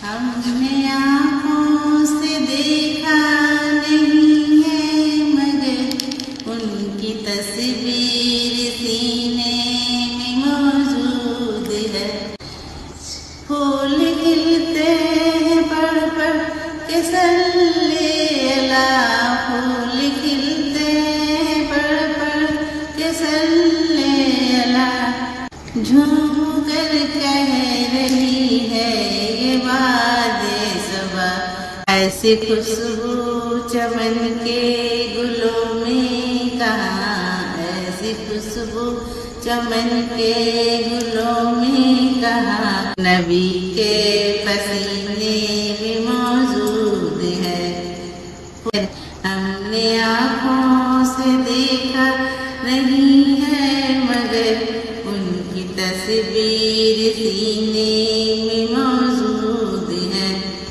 हमने आँखों से देखा नहीं है मगर उनकी तस्वीर सीने में मौजूद है। फूल खिलते हैं पढ़ पढ़ के सल्ले अला, फूल खिलते हैं पढ़ पढ़ के सल्ले अला। झूम कर कह रही है ये बादे सबा, ऐसी खुशबू चमन के गुलों में कहाँ, ऐसी खुशबू चमन के गुलों में कहाँ। नबी के पसीने में मौजूद है। हमने आँखों से देखा नहीं है मगर उनकी तस्वीर सीने में मौजूद